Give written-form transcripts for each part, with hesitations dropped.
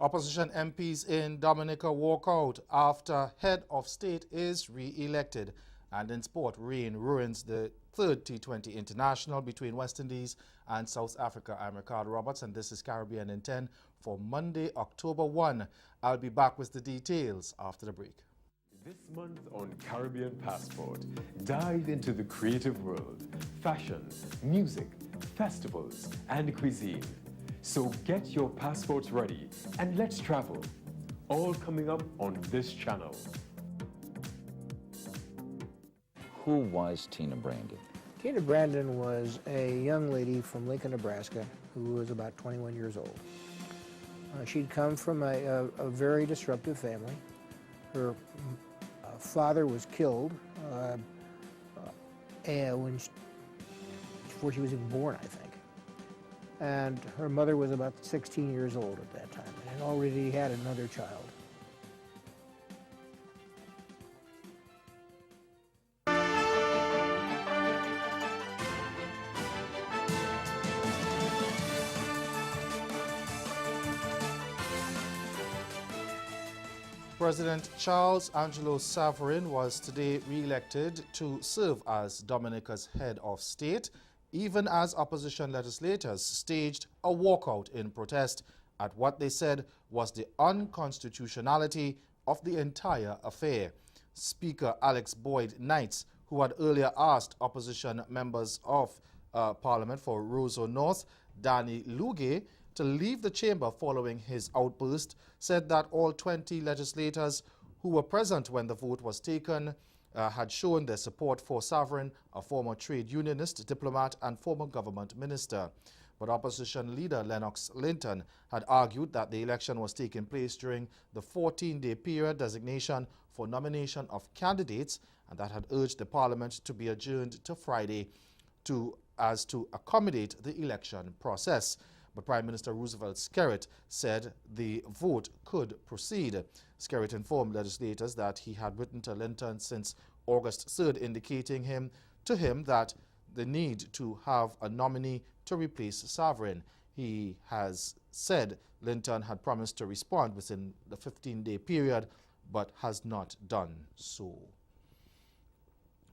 Opposition MPs in Dominica walk out after head of state is re-elected. And in sport, rain ruins the third T20 International between West Indies and South Africa. I'm Ricardo Roberts and this is Caribbean in 10 for Monday, October 1. I'll be back with the details after the break. This month on Caribbean Passport, dive into the creative world, fashion, music, festivals, and cuisine. So get your passports ready and let's travel. All coming up on this channel. Who was Tina Brandon? Tina Brandon was a young lady from Lincoln, Nebraska, who was about 21 years old. She'd come from a very disruptive family. Her father was killed before she was even born, I think. And her mother was about 16 years old at that time and already had another child. President Charles Angelo Savarin was today re-elected to serve as Dominica's head of state, even as opposition legislators staged a walkout in protest at what they said was the unconstitutionality of the entire affair. Speaker Alex Boyd Knights, who had earlier asked opposition members of Parliament for Roseau North, Danny Luge, to leave the chamber following his outburst, said that all 20 legislators who were present when the vote was taken had shown their support for Savarin, a former trade unionist, diplomat and former government minister. But opposition leader Lennox Linton had argued that the election was taking place during the 14-day period designation for nomination of candidates and that had urged the parliament to be adjourned to Friday to accommodate the election process. But Prime Minister Roosevelt Skerrit said the vote could proceed. Skerrit informed legislators that he had written to Linton since August 3rd, indicating to him that the need to have a nominee to replace Savarin. He has said Linton had promised to respond within the 15-day period, but has not done so.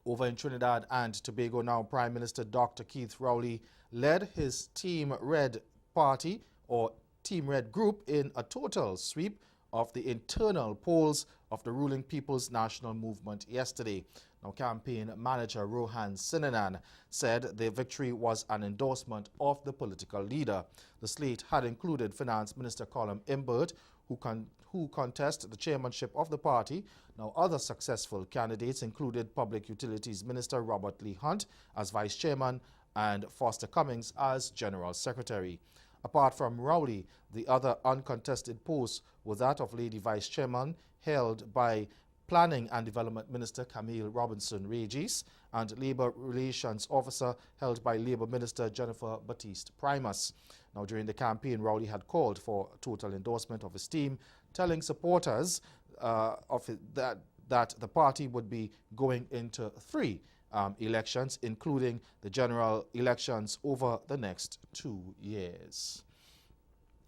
Over in Trinidad and Tobago now, Prime Minister Dr. Keith Rowley led his Team Red Party or Team Red group in a total sweep of the internal polls of the ruling People's National Movement yesterday. Now, campaign manager Rohan Sinanan said the victory was an endorsement of the political leader. The slate had included Finance Minister Colum Imbert, who contested the chairmanship of the party. Now, other successful candidates included Public Utilities Minister Robert Lee Hunt as vice chairman and Foster Cummings as general secretary. Apart from Rowley, the other uncontested posts were that of Lady Vice Chairman, held by Planning and Development Minister Camille Robinson Regis, and Labour Relations Officer, held by Labour Minister Jennifer Batiste Primus. Now, during the campaign, Rowley had called for total endorsement of his team, telling supporters that the party would be going into three elections, including the general elections over the next 2 years.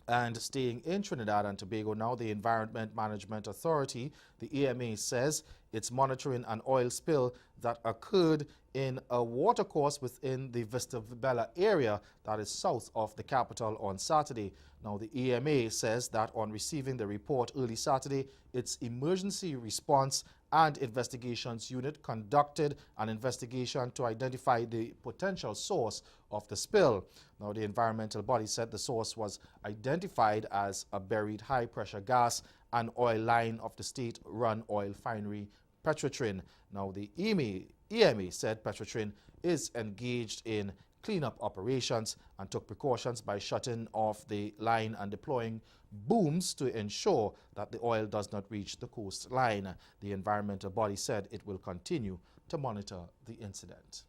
And staying in Trinidad and Tobago now, the Environment Management Authority, the EMA, says it's monitoring an oil spill that occurred in a watercourse within the Vista Bella area that is south of the capital on Saturday. Now, the EMA says that on receiving the report early Saturday, its emergency response and investigations unit conducted an investigation to identify the potential source of the spill. Now, the environmental body said the source was identified as a buried high-pressure gas and oil line of the state-run oil refinery Petrotrin. Now, the EMA said Petrotrin is engaged in cleanup operations and took precautions by shutting off the line and deploying booms to ensure that the oil does not reach the coastline. The environmental body said it will continue to monitor the incident.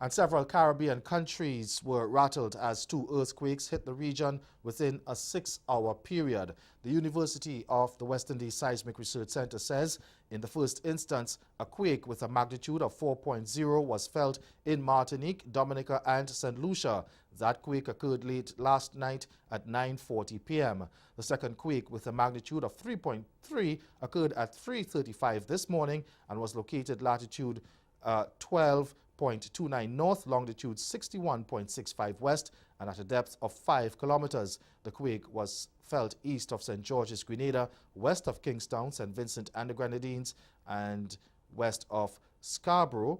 And several Caribbean countries were rattled as 2 earthquakes hit the region within a 6-hour period. The University of the West Indies Seismic Research Center says in the first instance, a quake with a magnitude of 4.0 was felt in Martinique, Dominica, and St. Lucia. That quake occurred late last night at 9:40 p.m. The second quake with a magnitude of 3.3 occurred at 3:35 this morning and was located latitude 12.29 north, longitude 61.65 west, and at a depth of 5 kilometers. The quake was felt east of St. George's, Grenada, west of Kingstown, St. Vincent and the Grenadines, and west of Scarborough,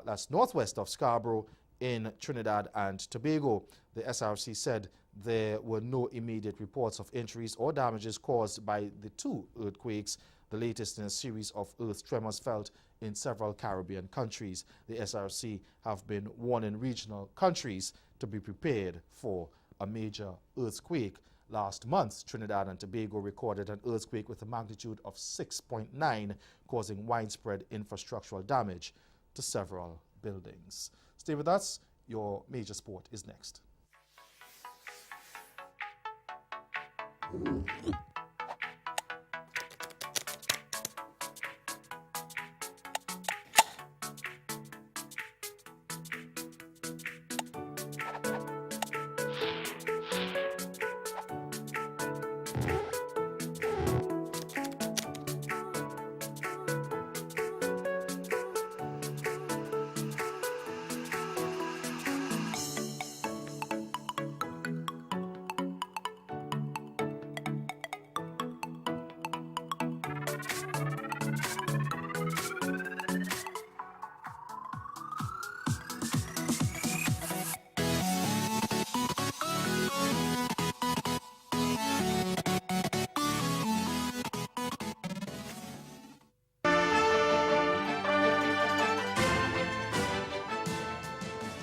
that's northwest of Scarborough in Trinidad and Tobago. The SRC said there were no immediate reports of injuries or damages caused by the 2 earthquakes, the latest in a series of earth tremors felt in several Caribbean countries. The SRC have been warning regional countries to be prepared for a major earthquake. Last month, Trinidad and Tobago recorded an earthquake with a magnitude of 6.9, causing widespread infrastructural damage to several buildings. Stay with us. Your major sport is next.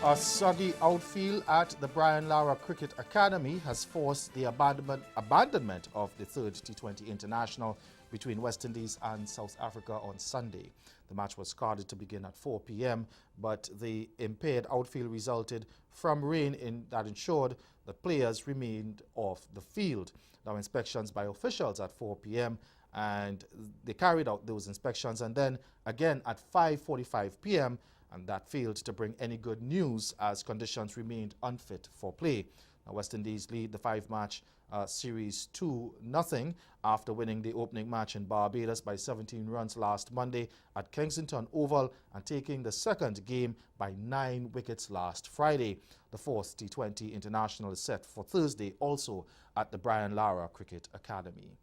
A soggy outfield at the Brian Lara Cricket Academy has forced the abandonment of the third T20 International between West Indies and South Africa on Sunday. The match was scheduled to begin at 4 p.m., but the impaired outfield resulted from rain that ensured the players remained off the field. Now, inspections by officials at 4 p.m. and they carried out those inspections, and then again at 5:45 p.m. and that failed to bring any good news as conditions remained unfit for play. Now, West Indies lead the 5-match series 2-0 after winning the opening match in Barbados by 17 runs last Monday at Kensington Oval and taking the second game by 9 wickets last Friday. The fourth T20 International is set for Thursday, also at the Brian Lara Cricket Academy.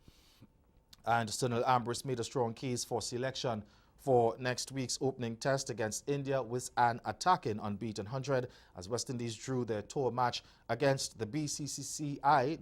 And Sunil Ambrose made a strong case for selection for next week's opening test against India with an attacking unbeaten 100 as West Indies drew their tour match against the BCCI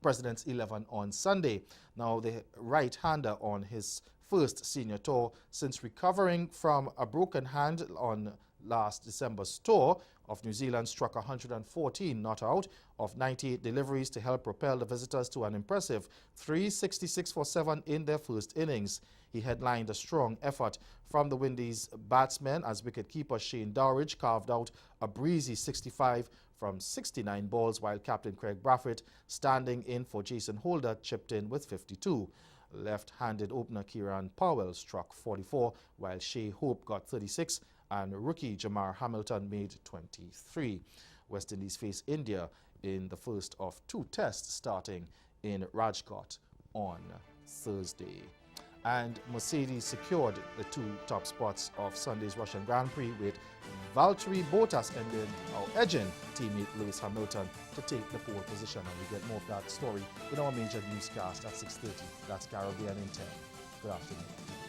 President's 11 on Sunday. Now, the right-hander on his first senior tour since recovering from a broken hand on last December's tour of New Zealand struck 114 not out of 98 deliveries to help propel the visitors to an impressive 366 for 7 in their first innings. He headlined a strong effort from the Windies batsmen as wicketkeeper Shane Dowridge carved out a breezy 65 from 69 balls, while captain Craig Brathwaite, standing in for Jason Holder, chipped in with 52. Left-handed opener Kieran Powell struck 44, while Shea Hope got 36, and rookie Jamar Hamilton made 23. West Indies face India in the first of 2 tests starting in Rajkot on Thursday. And Mercedes secured the 2 top spots of Sunday's Russian Grand Prix with Valtteri Bottas edging teammate Lewis Hamilton to take the pole position. And we get more of that story in our major newscast at 6:30. That's Caribbean in 10. Good afternoon.